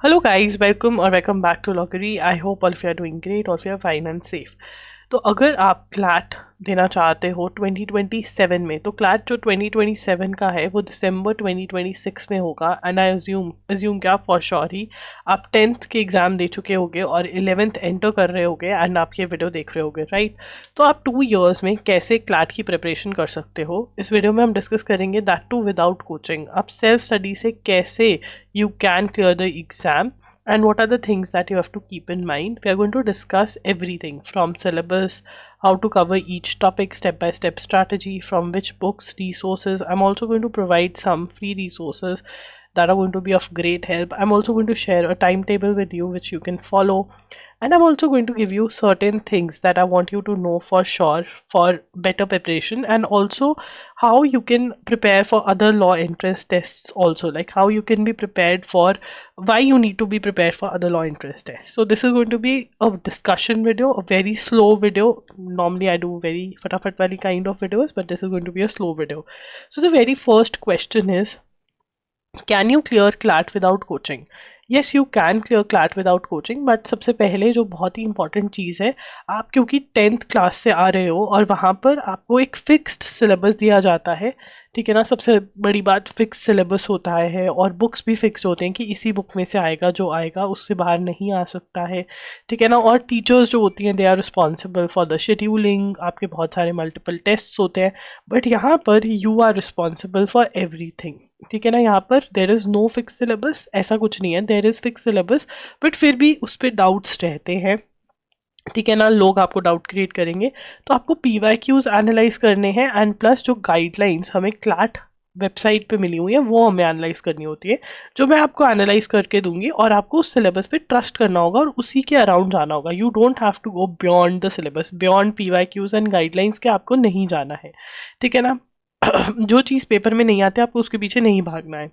Hello guys, welcome back to Lockery. I hope all of you are doing great, all of you are fine and safe. तो अगर आप CLAT देना चाहते हो 2027 में, तो क्लैट जो 2027 का है वो दिसंबर 2026 में होगा. एंड आई अज्यूम क्या फॉर श्योर ही आप 10th के एग्ज़ाम दे चुके होगे और 11th एंटर कर रहे होगे एंड आप ये वीडियो देख रहे होगे, राइट? तो आप 2 years में कैसे क्लैट की प्रिपरेशन कर सकते हो, इस वीडियो में हम डिस्कस करेंगे. That too without coaching. आप सेल्फ स्टडी से कैसे you can clear the exam and what are the things that you have to keep in mind. We are going to discuss everything from syllabus, how to cover each topic, step by step strategy, from which books, resources. I'm also going to provide some free resources that are going to be of great help. I'm also going to share a timetable with you which you can follow, and I'm also going to give you certain things that I want you to know for sure for better preparation, and also how you can prepare for other law entrance tests also, like how you can be prepared for why you need to be prepared for other law entrance tests. So this is going to be a discussion video, a very slow video. Normally I do very fatafat wali kind of videos, but this is going to be a slow video. So the very first question is, can you clear CLAT without coaching? Yes, you can clear CLAT without coaching, but सबसे पहले जो बहुत ही important चीज़ है, आप क्योंकि 10th class से आ रहे हो और वहाँ पर आपको एक फिक्स्ड सिलेबस दिया जाता है, ठीक है ना. सबसे बड़ी बात फिक्स सिलेबस होता है और बुक्स भी फिक्स होते हैं कि इसी बुक में से आएगा, जो आएगा उससे बाहर नहीं आ सकता है, ठीक है ना. और टीचर्स जो होती हैं they are responsible for the scheduling. आपके बहुत सारे मल्टीपल टेस्ट्स होते हैं, बट यहाँ पर you are responsible for everything, ठीक है ना. यहाँ पर there is no fix syllabus, ऐसा कुछ नहीं है. There is fix syllabus, but फिर भी उस पर डाउट्स रहते हैं, ठीक है ना. लोग आपको डाउट क्रिएट करेंगे, तो आपको PYQs एनालाइज करने हैं, एंड प्लस जो गाइडलाइंस हमें क्लैट वेबसाइट पे मिली हुई है वो हमें एनालाइज करनी होती है, जो मैं आपको एनालाइज करके दूंगी. और आपको उस सिलेबस पे ट्रस्ट करना होगा और उसी के अराउंड जाना होगा. You don't have to go beyond the syllabus, beyond PYQs and guidelines के आपको नहीं जाना है, ठीक है ना. जो चीज़ पेपर में नहीं आती आपको उसके पीछे नहीं भागना है.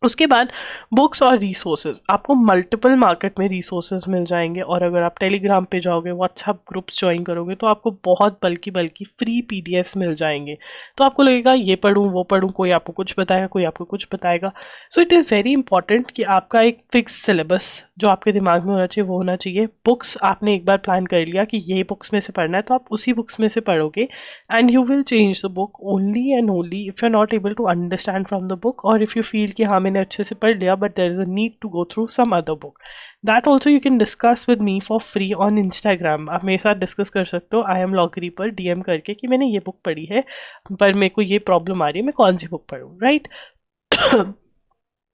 उसके बाद बुक्स और रिसोर्सेज, आपको मल्टीपल मार्केट में रिसोर्सेज मिल जाएंगे. और अगर आप टेलीग्राम पे जाओगे, व्हाट्सएप ग्रुप्स ज्वाइन करोगे, तो आपको बहुत बल्कि फ्री PDFs मिल जाएंगे. तो आपको लगेगा ये पढ़ूँ वो पढ़ूँ, कोई आपको कुछ बताएगा, कोई आपको कुछ बताएगा. So it is very important कि आपका एक फिक्स सिलेबस जो आपके दिमाग में होना चाहिए वो होना चाहिए. बुक्स आपने एक बार प्लान कर लिया कि ये बुक्स में से पढ़ना है, तो आप उसी बुक्स में से पढ़ोगे, and you will change the book only and only if you are not able to understand from the book, और इफ यू फील कि हाँ मैंने अच्छे से पढ़ लिया but there is a need to go through some other book. That also you can discuss with me for free on Instagram. आप मेरे साथ डिस्कस कर सकते हो आई एम लॉकरी पर DM करके कि मैंने ये बुक पढ़ी है पर मेरे को ये प्रॉब्लम आ रही है, मैं कौन सी बुक पढ़ूँ, राइट?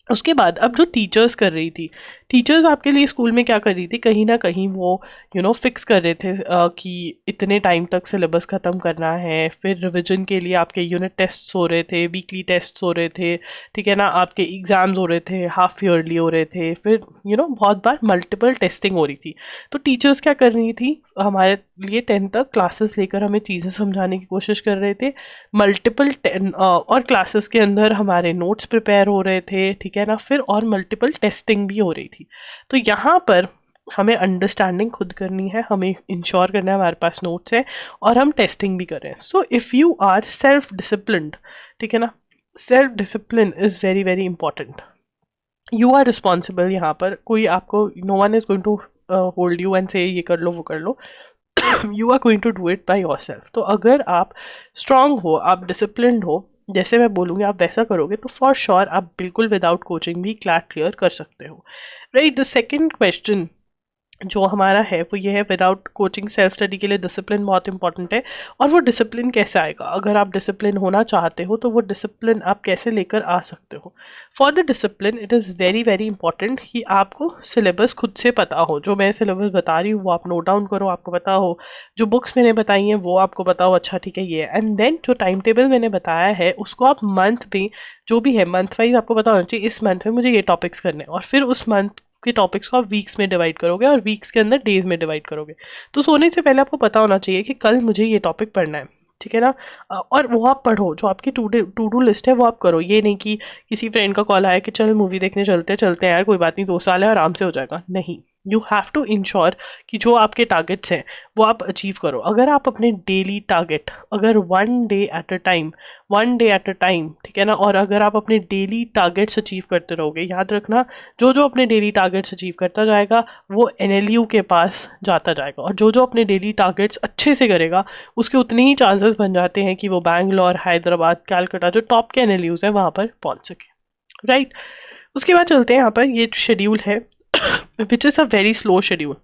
उसके बाद अब जो टीचर्स कर रही थी, टीचर्स आपके लिए स्कूल में क्या कर रही थी, कहीं ना कहीं वो फिक्स कर रहे थे कि इतने टाइम तक सिलेबस ख़त्म करना है. फिर रिवीजन के लिए आपके यूनिट टेस्ट्स हो रहे थे, वीकली टेस्ट्स हो रहे थे, ठीक है ना. आपके एग्ज़ाम्स हो रहे थे, हाफ ईयरली हो रहे थे, फिर बहुत बार मल्टीपल टेस्टिंग हो रही थी. तो टीचर्स क्या कर रही थी, हमारे लिए 10 तक क्लासेस लेकर हमें चीज़ें समझाने की कोशिश कर रहे थे. मल्टीपल और क्लासेस के अंदर हमारे नोट्स प्रिपेयर हो रहे थे, ठीक है ना. फिर और मल्टीपल टेस्टिंग भी हो रही थी. तो यहाँ पर हमें अंडरस्टैंडिंग खुद करनी है, हमें इंश्योर करना है हमारे पास नोट्स है और हम टेस्टिंग भी कर रहे हैं. So if you are self disciplined, ठीक है ना, self discipline is very very important. You are responsible. यहाँ पर कोई आपको, no one is going to hold you and say ये कर लो वो कर लो. You are going to do it by yourself. तो अगर आप स्ट्रांग हो, आप डिसिप्लिन्ड हो, जैसे मैं बोलूँगी आप वैसा करोगे, तो फॉर श्योर आप बिल्कुल विदाउट कोचिंग भी क्लैट क्लियर कर सकते हो, राइट? द सेकेंड क्वेश्चन जो हमारा है वो ये है, विदाउट कोचिंग सेल्फ स्टडी के लिए डिसिप्लिन बहुत इंपॉर्टेंट है. और वो डिसिप्लिन कैसे आएगा, अगर आप डिसिप्लिन होना चाहते हो तो वो डिसिप्लिन आप कैसे लेकर आ सकते हो. For the discipline it is very very important कि आपको सिलेबस खुद से पता हो. जो मैं सिलेबस बता रही हूँ वो आप नोट डाउन करो, आपको पता हो. जो बुक्स मैंने बताई हैं वो आपको पता हो, अच्छा ठीक है ये. एंड देन जो टाइम टेबल मैंने बताया है उसको आप मंथ में, जो भी है मंथ वाइज आपको पता होना चाहिए, इस मंथ में मुझे ये टॉपिक्स करने हैं, और फिर उस मंथ के टॉपिक्स को आप वीक्स में डिवाइड करोगे और वीक्स के अंदर डेज में डिवाइड करोगे. तो सोने से पहले आपको पता होना चाहिए कि कल मुझे ये टॉपिक पढ़ना है, ठीक है ना. और वो आप पढ़ो, जो आपकी टू डू लिस्ट है वो आप करो. ये नहीं कि किसी फ्रेंड का कॉल आया कि चल मूवी देखने चलते हैं यार, कोई बात नहीं 2 साल है आराम से हो जाएगा, नहीं. यू हैव टू इंश्योर कि जो आपके टारगेट्स हैं वो आप अचीव करो। अगर आप अपने डेली टारगेट, अगर one day at a time, ठीक है ना, और अगर आप अपने डेली टारगेट्स अचीव करते रहोगे, याद रखना जो जो अपने डेली टारगेट्स अचीव करता जाएगा वो एनएलयू के पास जाता जाएगा, और जो जो अपने डेली टारगेट्स अच्छे से करेगा उसके उतने ही चांसेस बन जाते हैं कि वो बैंगलोर, हैदराबाद, कैलकाटा, जो टॉप के एनएलयूज हैं वहां पर पहुंच सके, राइट। उसके बाद चलते हैं यहाँ पर, ये शेड्यूल है which is a very slow schedule,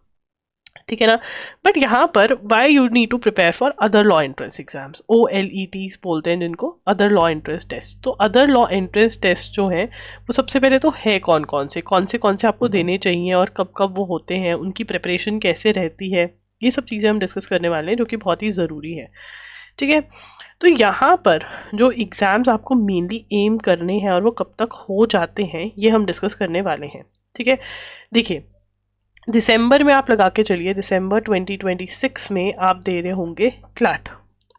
ठीक है ना। बट यहाँ पर why you need to prepare for other law entrance exams, OLETs बोलते हैं जिनको, अदर लॉ एंट्रेंस टेस्ट। तो अदर लॉ एंट्रेंस टेस्ट जो है वो सबसे पहले तो है कौन कौन से आपको देने चाहिए और कब कब वो होते हैं, उनकी प्रिपरेशन कैसे रहती है, ये सब चीज़ें हम डिस्कस करने वाले हैं जो कि बहुत ही ज़रूरी है, ठीक है। तो यहाँ पर जो एग्ज़ाम्स आपको मेनली एम करने हैं और वो कब तक हो जाते हैं ये हम डिस्कस करने वाले हैं, ठीक है। देखिए दिसंबर में आप लगा के चलिए, दिसंबर 2026 में आप दे रहे होंगे क्लैट,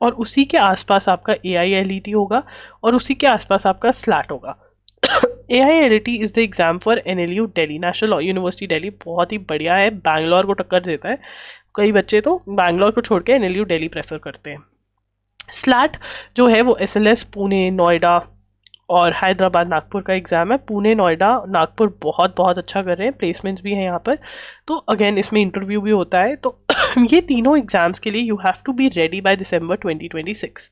और उसी के आसपास आपका AILET होगा और उसी के आसपास आपका स्लैट होगा। AILET is the exam for NLU Delhi, national law university Delhi, बहुत ही बढ़िया है, बैंगलोर को टक्कर देता है। कई बच्चे तो बैंगलोर को छोड़ के NLU दिल्ली प्रेफर करते हैं। स्लैट जो है वो SLS पुणे, नोएडा और हैदराबाद, नागपुर का एग्जाम है। पुणे, नोएडा, नागपुर बहुत बहुत अच्छा कर रहे हैं, प्लेसमेंट्स भी हैं यहाँ पर। तो अगेन इसमें इंटरव्यू भी होता है। तो ये तीनों एग्जाम्स के लिए you have to be ready by December 2026,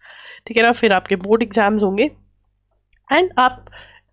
ठीक है ना। फिर आपके बोर्ड एग्जाम्स होंगे एंड आप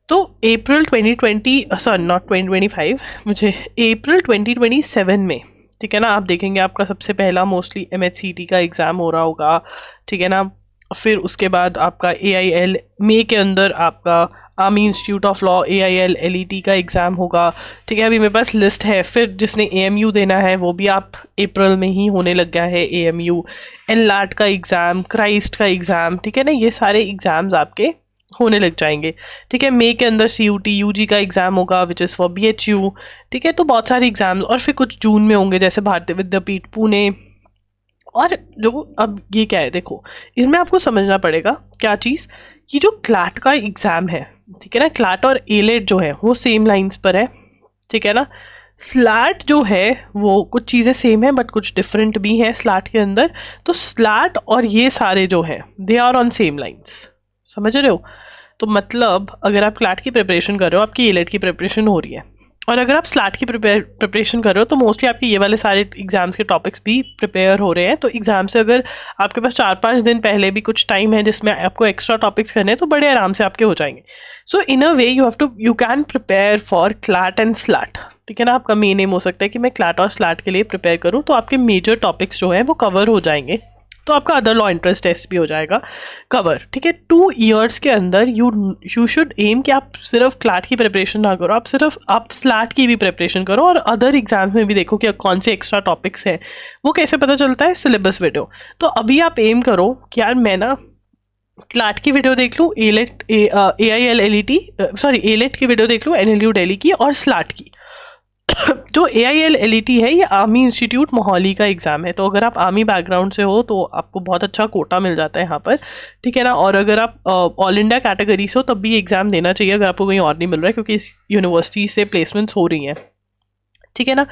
तो अप्रैल 2020, सॉरी नॉट 2025, मुझे अप्रैल 2027 में, ठीक है ना, आप देखेंगे आपका सबसे पहला मोस्टली MHCT का एग्जाम हो रहा होगा, ठीक है ना। फिर उसके बाद आपका AIL मई के अंदर आपका army institute of law AILLET का एग्जाम होगा, ठीक है। अभी मेरे पास लिस्ट है। फिर जिसने AMU देना है वो भी आप अप्रैल में ही होने लग गया है, AMU, NLAT का एग्जाम, क्राइस्ट का एग्जाम, ठीक है ना, ये सारे एग्जाम्स आपके होने लग जाएंगे, ठीक है। मई के अंदर CUT UG का एग्जाम होगा विच इज़ फॉर BHU, ठीक है। तो बहुत सारे एग्जाम, और फिर कुछ जून में होंगे जैसे भारतीय विद्यापीठ पुणे। और जो अब ये क्या है, देखो इसमें आपको समझना पड़ेगा क्या चीज़, कि जो क्लैट का एग्जाम है, ठीक है ना, क्लैट और ALET जो है वो सेम लाइंस पर है, ठीक है ना। स्लैट जो है वो कुछ चीज़ें सेम है बट कुछ डिफरेंट भी है स्लैट के अंदर। तो स्लैट और ये सारे जो है they are on same lines, समझ रहे हो। तो मतलब अगर आप क्लैट की प्रिपरेशन कर रहे हो, आपकी ALET की प्रिपरेशन हो रही है, और अगर आप स्लैट की प्रिपरेशन कर रहे हो तो मोस्टली आपके ये वाले सारे एग्जाम्स के टॉपिक्स भी प्रिपेयर हो रहे हैं। तो एग्जाम से अगर आपके पास 4-5 दिन पहले भी कुछ टाइम है जिसमें आपको एक्स्ट्रा टॉपिक्स करने हैं तो बड़े आराम से आपके हो जाएंगे। So in a way you can prepare for CLAT and SLAT, ठीक है ना। आपका मेन एम हो सकता है कि मैं क्लैट और स्लैट के लिए प्रिपेयर करूँ, तो आपके मेजर टॉपिक्स जो हैं वो कवर हो जाएंगे, तो आपका अदर लॉ इंटरेस्ट टेस्ट भी हो जाएगा कवर, ठीक है। 2 ईयर्स के अंदर यू शुड एम कि आप सिर्फ क्लैट की प्रिपरेशन ना करो, आप स्लैट की भी प्रिपरेशन करो, और अदर एग्जाम्स में भी देखो कि कौन से एक्स्ट्रा टॉपिक्स हैं। वो कैसे पता चलता है, सिलेबस वीडियो। तो अभी आप एम करो कि यार मैं ना क्लैट की वीडियो देख लूँ, AILLET, सॉरी ALET की वीडियो देख लूँ, NLU दिल्ली की, और स्लैट की। जो AILLET है ये आर्मी इंस्टीट्यूट मोहाली का एग्जाम है। तो अगर आप आर्मी बैकग्राउंड से हो तो आपको बहुत अच्छा कोटा मिल जाता है यहाँ पर, ठीक है ना। और अगर आप ऑल इंडिया कैटेगरी से हो तब भी एग्जाम देना चाहिए अगर आपको कहीं और नहीं मिल रहा है, क्योंकि इस यूनिवर्सिटी से प्लेसमेंट्स हो रही हैं, ठीक है ना।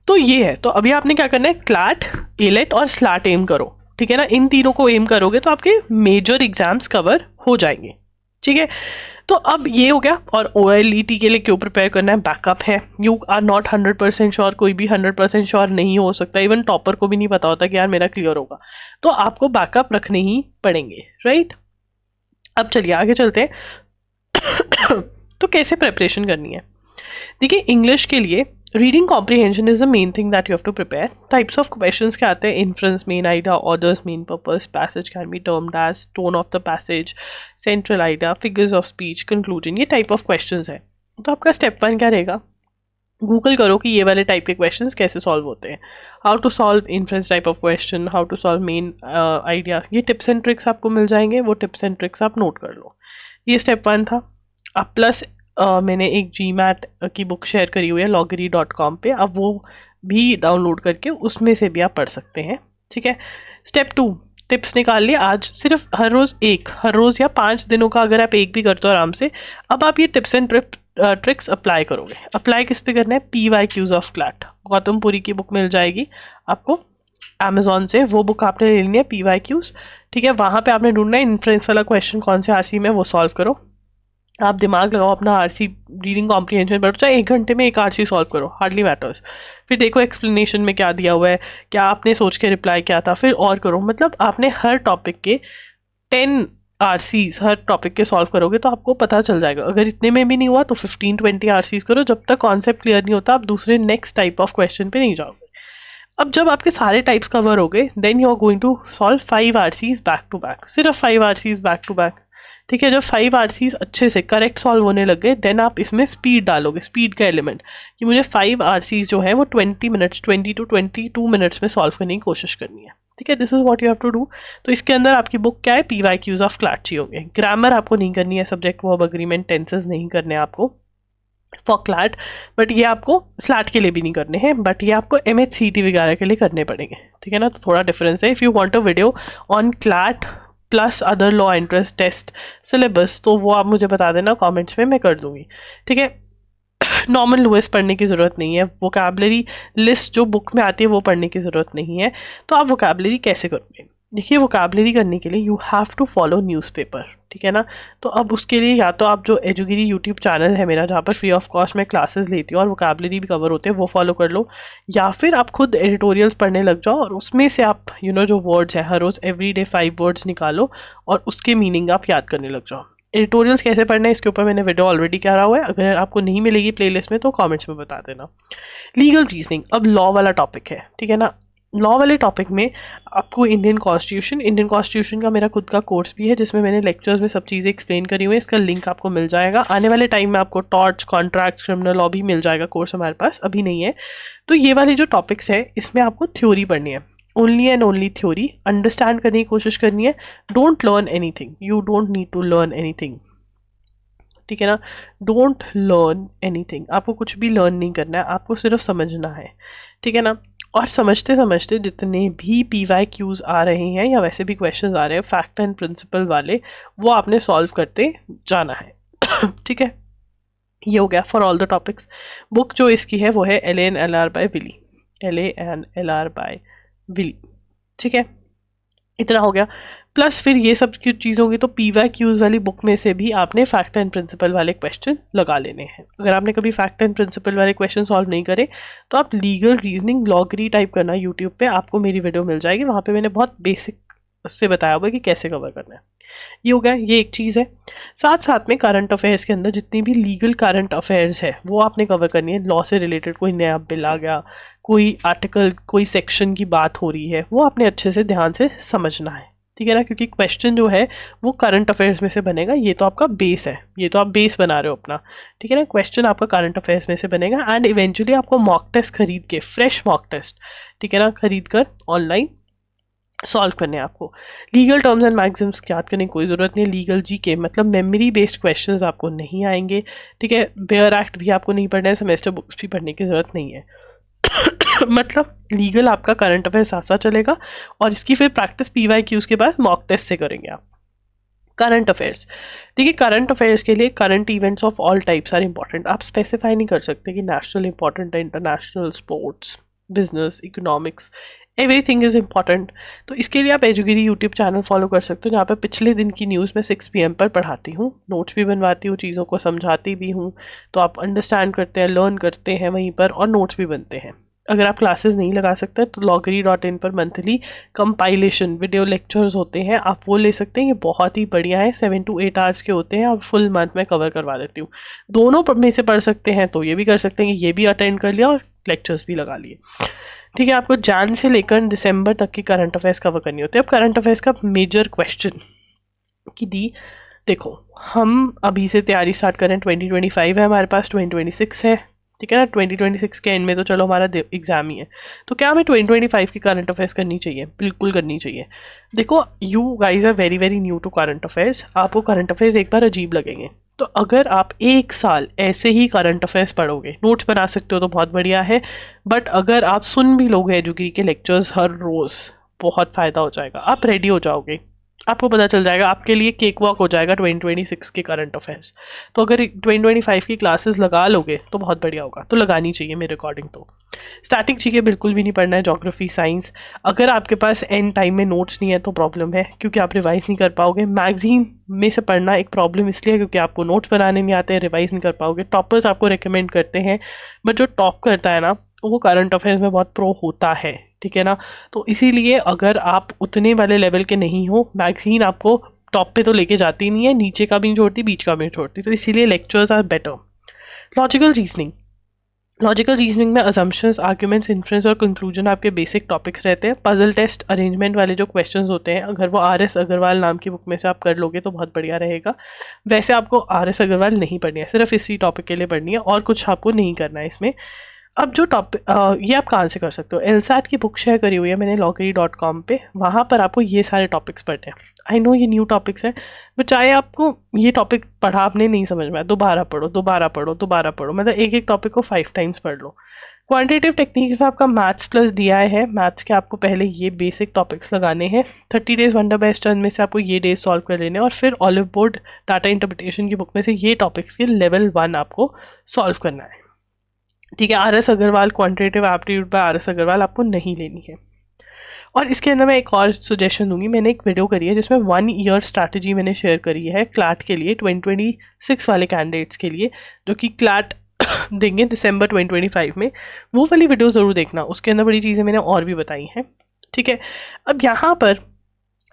तो ये है। तो अभी आपने क्या करना है, क्लैट, ALET और स्लैट एम करो, ठीक है ना। इन तीनों को एम करोगे तो आपके मेजर एग्जाम्स कवर हो जाएंगे, ठीक है। तो अब ये हो गया। और OLET के लिए क्यों प्रिपेयर करना है, बैकअप है। यू आर नॉट 100% श्योर, कोई भी 100% श्योर नहीं हो सकता, इवन टॉपर को भी नहीं पता होता कि यार मेरा क्लियर होगा, तो आपको बैकअप रखने ही पड़ेंगे, राइट। अब चलिए आगे चलते हैं। तो कैसे प्रिपरेशन करनी है, देखिए इंग्लिश के लिए reading comprehension is the main thing that you have to prepare. Types of questions क्या आते हैं, inference, main idea, orders, main purpose, passage can be termed as, tone of the passage, central idea, figures of speech, conclusion, ये type of questions है। तो आपका step 1 क्या रहेगा, Google करो कि ये वाले टाइप के क्वेश्चंस कैसे सॉल्व होते हैं। How to solve inference type of question, how to solve main idea, ये टिप्स एंड ट्रिक्स आपको मिल जाएंगे, वो टिप्स एंड ट्रिक्स आप नोट कर लो। ये स्टेप 1 था। अब प्लस मैंने एक GMAT की बुक शेयर करी हुई है loggery.com पे, अब वो भी डाउनलोड करके उसमें से भी आप पढ़ सकते हैं, ठीक है। स्टेप 2, टिप्स निकाल लिए आज, सिर्फ हर रोज़ या 5 दिनों का अगर आप एक भी करते हो आराम से। अब आप ये टिप्स एंड ट्रिक्स अप्लाई करोगे। अप्लाई किस पे करना है? PYQs of CLAT, Gautam Puri की बुक मिल जाएगी आपको Amazon से, वो बुक आपने ले लेनी है PYQs, ठीक है। वहां पे आपने ढूंढना है इन्फ्लुएंस वाला क्वेश्चन कौन से आरसी में, वो सॉल्व करो। आप दिमाग लगाओ अपना, आरसी रीडिंग कॉम्प्रीहेंशन बैठो, चाहे 1 घंटे में एक आरसी सॉल्व करो, हार्डली मैटर्स। फिर देखो एक्सप्लेनेशन में क्या दिया हुआ है, क्या आपने सोच के रिप्लाई किया था, फिर और करो। मतलब आपने हर टॉपिक के 10 आरसीज हर टॉपिक के सॉल्व करोगे तो आपको पता चल जाएगा। अगर इतने में भी नहीं हुआ तो 15-20 आरसीज करो, जब तक कॉन्सेप्ट क्लियर नहीं होता आप दूसरे नेक्स्ट टाइप ऑफ क्वेश्चन पे नहीं जाओगे। अब जब आपके सारे टाइप्स कवर हो गए, then you are going to solve 5 RCs back to back, सिर्फ 5 आरसीज बैक टू बैक, ठीक है। जब 5 आरसीज अच्छे से करेक्ट सॉल्व होने लग गए, देन आप इसमें स्पीड डालोगे, स्पीड का एलिमेंट, कि मुझे 5 आरसीज जो है वो 20 to 22 मिनट्स में सॉल्व करने की कोशिश करनी है, ठीक है। This is what you have to do. तो इसके अंदर आपकी बुक क्या है? PYQs ऑफ क्लैट चाहिए होंगे। ग्रामर आपको नहीं करनी है, सब्जेक्ट वर्ब अग्रीमेंट टेंसेस नहीं करने आपको फॉर क्लैट, बट ये आपको स्लैट के लिए भी नहीं करने हैं, बट ये आपको MHCT वगैरह के लिए करने पड़ेंगे, ठीक है ना। तो थोड़ा डिफरेंस है। If you want a video on CLAT plus other law entrance test syllabus, तो वो आप मुझे बता देना कमेंट्स में, मैं कर दूंगी, ठीक है। नॉर्मल लुइस पढ़ने की ज़रूरत नहीं है, वोकैबलरी लिस्ट जो बुक में आती है वो पढ़ने की ज़रूरत नहीं है। तो आप वोकैबलरी कैसे करोगे? देखिए, वोकैबलरी करने के लिए you have to follow newspaper, ठीक है ना। तो अब उसके लिए या तो आप जो एजुगिरी यूट्यूब चैनल है मेरा, जहाँ पर फ्री ऑफ कॉस्ट मैं क्लासेस लेती हूँ और वोकैबलरी भी कवर होते हैं, वो फॉलो कर लो, या फिर आप खुद एडिटोरियल्स पढ़ने लग जाओ और उसमें से आप जो वर्ड्स हैं हर रोज़ एवरीडे 5 वर्ड्स निकालो और उसके मीनिंग आप याद करने लग जाओ। एडिटोरियल्स कैसे पढ़ना है इसके ऊपर मैंने वीडियो ऑलरेडी करा हुआ है, अगर आपको नहीं मिलेगी प्लेलिस्ट में तो कमेंट्स में बता देना। लीगल रीजनिंग, अब लॉ वाला टॉपिक है, ठीक है ना। लॉ वाले टॉपिक में आपको इंडियन कॉन्स्टिट्यूशन का मेरा खुद का कोर्स भी है, जिसमें मैंने लेक्चर्स में सब चीज़ें एक्सप्लेन करी हुई है, इसका लिंक आपको मिल जाएगा। आने वाले टाइम में आपको टॉर्ट्स, कॉन्ट्रैक्ट्स, क्रिमिनल लॉ भी मिल जाएगा कोर्स, हमारे पास अभी नहीं है। तो ये वाले जो टॉपिक्स है इसमें आपको थ्योरी पढ़नी है, only and only theory, understand करने की कोशिश करनी है। Don't learn anything, you don't need to learn anything, ठीक है ना। डोंट लर्न एनीथिंग, आपको कुछ भी लर्न नहीं करना है, आपको सिर्फ समझना है, ठीक है ना। और समझते समझते जितने भी PYQs आ रहे हैं या वैसे भी क्वेश्चंस आ रहे हैं फैक्ट एंड प्रिंसिपल वाले, वो आपने सॉल्व करते जाना है ठीक है। ये हो गया for all the topics. Book जो इसकी है वो है LANLR by Wiley, LANLR by Wiley, ठीक है। इतना हो गया। प्लस फिर ये सब की चीज़ों की तो PYQs वाली बुक में से भी आपने फैक्ट एंड प्रिंसिपल वाले क्वेश्चन लगा लेने हैं। अगर आपने कभी फैक्ट एंड प्रिंसिपल वाले क्वेश्चन सॉल्व नहीं करे तो आप लीगल रीजनिंग लॉगरी टाइप करना यूट्यूब पे, आपको मेरी वीडियो मिल जाएगी, वहाँ पे मैंने बहुत बेसिक से बताया हुआ है कि कैसे कवर करना है। ये हो गया, ये एक चीज़ है। साथ साथ में करंट अफेयर्स के अंदर जितनी भी लीगल करंट अफेयर्स है वो आपने कवर करनी है। लॉ से रिलेटेड कोई नया बिल आ गया, कोई आर्टिकल, कोई सेक्शन की बात हो रही है, वो आपने अच्छे से ध्यान से समझना है, ठीक है ना। क्योंकि क्वेश्चन जो है वो करंट अफेयर्स में से बनेगा, ये तो आपका बेस है, ये तो आप बेस बना रहे हो अपना, ठीक है ना। क्वेश्चन आपका करंट अफेयर्स में से बनेगा एंड इवेंचुअली आपको मॉक टेस्ट खरीद के, फ्रेश मॉक टेस्ट, ठीक है ना, खरीद कर ऑनलाइन सॉल्व करने हैं आपको। लीगल टर्म्स एंड मैक्सिम्स याद करने की कोई ज़रूरत नहीं। लीगल जीके मतलब मेमोरी बेस्ड क्वेश्चंस आपको नहीं आएंगे, ठीक है। बेयर एक्ट भी आपको नहीं पढ़ना है, सेमेस्टर बुक्स भी पढ़ने की ज़रूरत नहीं है मतलब लीगल आपका करंट अफेयर साथ साथ चलेगा और इसकी फिर प्रैक्टिस PYQs के बाद मॉक टेस्ट से करेंगे आप। करंट अफेयर्स, देखिए करंट अफेयर्स के लिए current events of all types are important. आप स्पेसिफाई नहीं कर सकते कि नेशनल इंपॉर्टेंट है, international, sports, business, economics, everything is important. तो इसके लिए आप एजुगिरी यूट्यूब चैनल फॉलो कर सकते हो, जहाँ पर पिछले दिन की न्यूज़ में 6 PM पर पढ़ाती हूँ, नोट्स भी बनवाती हूँ, चीज़ों को समझाती भी हूँ, तो आप अंडरस्टैंड करते हैं, लर्न करते हैं वहीं पर और नोट्स भी बनते हैं। अगर आप क्लासेस नहीं लगा सकते तो loggery.in पर मंथली कंपाइलेशन वीडियो लेक्चर्स होते हैं, आप वो ले सकते हैं। ये बहुत ही बढ़िया है, 7 to 8 आवर्स के होते हैं, आप फुल मंथ में कवर करवा देती हूँ। दोनों में से पढ़ सकते हैं तो ये भी कर सकते हैं, ये भी अटेंड कर लिया और लेक्चर्स भी लगा लिए, ठीक है। आपको जैन से लेकर दिसंबर तक की करंट अफेयर्स कवर करनी होती है। अब करंट अफेयर्स का मेजर क्वेश्चन की दी, देखो हम अभी से तैयारी स्टार्ट करें, 2025 है हमारे पास, 2026 है, ठीक है ना। 2026 के एंड में तो चलो हमारा एग्जाम ही है, तो क्या हमें 2025 की करंट अफेयर्स करनी चाहिए? बिल्कुल करनी चाहिए। देखो you guys are very very new to current affairs, आपको करंट अफेयर्स एक बार अजीब लगेंगे, तो अगर आप एक साल ऐसे ही करंट अफेयर्स पढ़ोगे, नोट्स बना सकते हो तो बहुत बढ़िया है, बट अगर आप सुन भी लोगे एजुगिरी के लेक्चर्स हर रोज, बहुत फायदा हो जाएगा, आप रेडी हो जाओगे। आपको पता चल जाएगा, आपके लिए केक वॉक हो जाएगा 2026 के करंट अफेयर्स। तो अगर 2025 की क्लासेस लगा लोगे तो बहुत बढ़िया होगा, तो लगानी चाहिए मेरे अकॉर्डिंग। तो स्टैटिक जीके बिल्कुल भी नहीं पढ़ना है, ज्योग्राफी साइंस। अगर आपके पास एंड टाइम में नोट्स नहीं है तो प्रॉब्लम है, क्योंकि आप रिवाइज नहीं कर पाओगे। मैगजीन में से पढ़ना एक प्रॉब्लम इसलिए क्योंकि आपको नोट्स बनाने नहीं आते हैं, रिवाइज नहीं कर पाओगे। टॉपर्स आपको रिकमेंड करते हैं, बट जो टॉप करता है ना वो करंट अफेयर्स में बहुत प्रो होता है, ठीक है ना। तो इसीलिए अगर आप उतने वाले लेवल के नहीं हो, मैगजीन आपको टॉप पे तो लेके जाती नहीं है, नीचे का भी नहीं छोड़ती, बीच का भी नहीं छोड़ती, तो इसीलिए lectures are better. Logical reasoning, logical reasoning में अजम्पशंस, आर्ग्यूमेंट्स, इन्फ्रेंस और कंक्लूजन आपके बेसिक टॉपिक्स रहते हैं। पजल टेस्ट, अरेंजमेंट वाले जो क्वेश्चंस होते हैं, अगर वो आर.एस. अग्रवाल नाम की बुक में से आप कर लोगे तो बहुत बढ़िया रहेगा। वैसे आपको आर.एस. अग्रवाल नहीं पढ़नी है, सिर्फ इसी टॉपिक के लिए पढ़नी है, और कुछ आपको नहीं करना है इसमें। अब जो टॉपिक ये आप कहाँ से कर सकते हो, एलसैट की बुक शेयर करी हुई है मैंने loggery.com पे, वहाँ पर आपको ये सारे टॉपिक्स पढ़ने हैं। आई नो ये न्यू टॉपिक्स हैं, बट चाहे आपको ये टॉपिक पढ़ा आपने नहीं समझ में आया, दोबारा पढ़ो, दोबारा पढ़ो, दोबारा पढ़ो, मतलब एक एक टॉपिक को 5 टाइम्स पढ़ लो। क्वांटिटेटिव टेक्निक्स में आपका मैथ्स प्लस DI है। मैथ्स के आपको पहले ये बेसिक टॉपिक्स लगाने हैं। 30 डेज वंडर बेस्ट टर्न में से आपको ये डेज सॉल्व कर लेने हैं, और फिर ऑलिव बोर्ड डाटा इंटरप्रिटेशन की बुक में से ये टॉपिक्स के लेवल 1 आपको सॉल्व करना है, ठीक है। R S. Agarwal quantitative aptitude by R S. Agarwal आपको नहीं लेनी है। और इसके अंदर मैं एक और सजेशन दूंगी, मैंने एक वीडियो करी है जिसमें 1 ईयर स्ट्रैटेजी मैंने शेयर करी है क्लैट के लिए, 2026 वाले कैंडिडेट्स के लिए, जो कि क्लैट देंगे दिसंबर 2025 में। वो वाली वीडियो ज़रूर देखना, उसके अंदर बड़ी चीज़ें मैंने और भी बताई हैं, ठीक है। अब यहाँ पर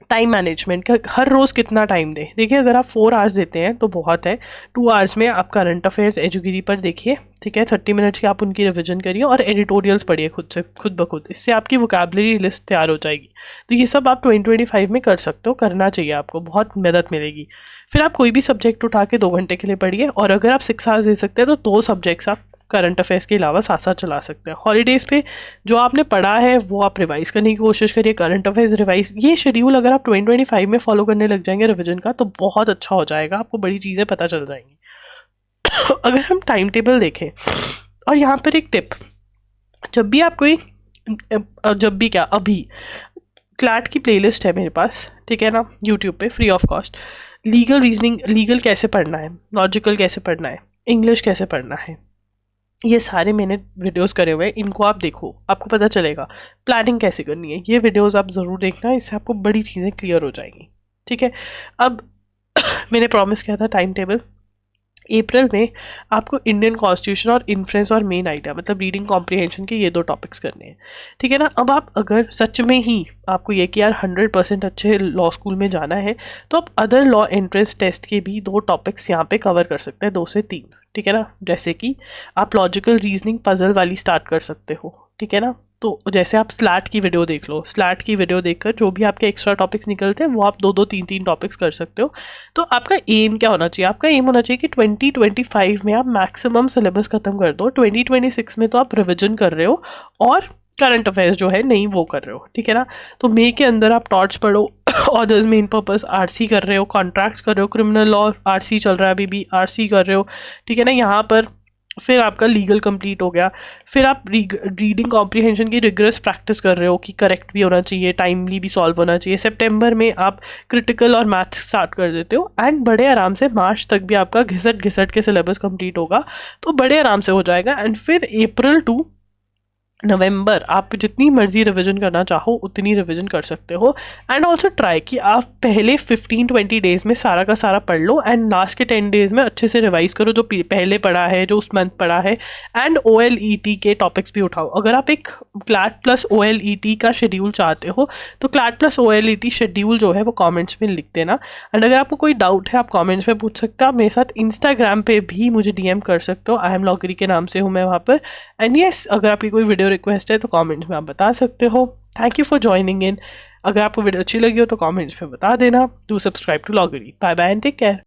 टाइम मैनेजमेंट का, हर रोज़ कितना टाइम दें। देखिए अगर आप 4 आवर्स देते हैं तो बहुत है। 2 आवर्स में आप करंट अफेयर्स एजुगिरी पर देखिए, ठीक है। 30 मिनट्स की आप उनकी रिवीजन करिए और एडिटोरियल्स पढ़िए खुद से, खुद ब खुद। इससे आपकी वोकैबुलरी लिस्ट तैयार हो जाएगी। तो ये सब आप 2025 में कर सकते हो, करना चाहिए आपको, बहुत मदद मिलेगी। फिर आप कोई भी सब्जेक्ट उठा के 2 घंटे के लिए पढ़िए, और अगर आप 6 आवर्स दे सकते हैं तो 2 सब्जेक्ट्स आप करंट अफेयर्स के अलावा साथ साथ चला सकते हैं। हॉलीडेज पे जो आपने पढ़ा है वो आप रिवाइज करने की कोशिश करिए, करंट अफेयर्स रिवाइज। ये शेड्यूल अगर आप 2025 में फॉलो करने लग जाएंगे रिवीजन का तो बहुत अच्छा हो जाएगा, आपको बड़ी चीज़ें पता चल जाएंगी। अगर हम टाइम टेबल देखें, और यहाँ पर एक टिप, जब भी आप कोई, जब भी क्या, अभी क्लैट की प्लेलिस्ट है मेरे पास, ठीक है ना, यूट्यूब पे free of cost. Legal reasoning, legal कैसे पढ़ना है, लॉजिकल कैसे पढ़ना है, इंग्लिश कैसे पढ़ना है, ये सारे मैंने वीडियोस करे हुए हैं, इनको आप देखो, आपको पता चलेगा। प्लानिंग कैसे करनी है, ये वीडियोस आप ज़रूर देखना, इससे आपको बड़ी चीज़ें क्लियर हो जाएंगी, ठीक है। अब मैंने प्रॉमिस किया था टाइम टेबल। अप्रैल में आपको इंडियन कॉन्स्टिट्यूशन और इन्फ्रेंस और मेन आइडिया, मतलब रीडिंग कॉम्प्रिहेंशन के ये 2 टॉपिक्स करने हैं, ठीक है ना। अब आप अगर सच में ही आपको ये कि यार 100% अच्छे लॉ स्कूल में जाना है, तो आप अदर लॉ एंट्रेंस टेस्ट के भी 2 टॉपिक्स यहाँ पे कवर कर सकते हैं, 2 से 3, ठीक है ना। जैसे कि आप लॉजिकल रीजनिंग पजल वाली स्टार्ट कर सकते हो, ठीक है ना। तो जैसे आप स्लैट की वीडियो देख लो, स्लैट की वीडियो देखकर जो भी आपके एक्स्ट्रा टॉपिक्स निकलते हैं वो आप 2-2, 3-3 टॉपिक्स कर सकते हो। तो आपका एम क्या होना चाहिए, आपका एम होना चाहिए कि 2025 में आप मैक्सिमम सिलेबस खत्म कर दो, 2026 में तो आप रिविजन कर रहे हो और करंट अफेयर्स जो है नहीं वो कर रहे हो, ठीक है ना। तो मई के अंदर आप टॉर्च पढ़ो, ऑर्डर्स मेन पर्पस, आरसी कर रहे हो, कॉन्ट्रैक्ट्स कर रहे हो, क्रिमिनल लॉ आरसी चल रहा है अभी भी, आरसी कर रहे हो, ठीक है ना। यहाँ पर फिर आपका लीगल कंप्लीट हो गया, फिर आप रीडिंग कॉम्प्रिहेंशन की रिगरस प्रैक्टिस कर रहे हो कि करेक्ट भी होना चाहिए, टाइमली भी सॉल्व होना चाहिए। सितंबर में आप क्रिटिकल और मैथ्स स्टार्ट कर देते हो, एंड बड़े आराम से मार्च तक भी आपका घिसट घिसट के सिलेबस कंप्लीट होगा, तो बड़े आराम से हो जाएगा। एंड फिर अप्रैल टू नवंबर आप जितनी मर्जी रिवीजन करना चाहो उतनी रिवीजन कर सकते हो। एंड ऑल्सो ट्राई कि आप पहले 15-20 डेज में सारा का सारा पढ़ लो, एंड लास्ट के 10 डेज में अच्छे से रिवाइज करो जो पहले पढ़ा है, जो उस मंथ पढ़ा है। एंड OLET के टॉपिक्स भी उठाओ। अगर आप एक क्लैट प्लस OLET का शेड्यूल चाहते हो तो क्लैट प्लस OLET शेड्यूल जो है वो कॉमेंट्स में लिख देना। एंड अगर आपको कोई डाउट है आप कॉमेंट्स में पूछ सकते हो, आप मेरे साथ इंस्टाग्राम पे भी मुझे DM कर सकते हो, आई एम लॉगरी के नाम से हूँ मैं वहाँ पर। एंड यस, अगर आपकी कोई वीडियो रिक्वेस्ट है तो कमेंट्स में आप बता सकते हो। Thank you for joining in. अगर आपको वीडियो अच्छी लगी हो तो कमेंट्स में बता देना। डू सब्सक्राइब टू लॉगरी। Bye bye and take care.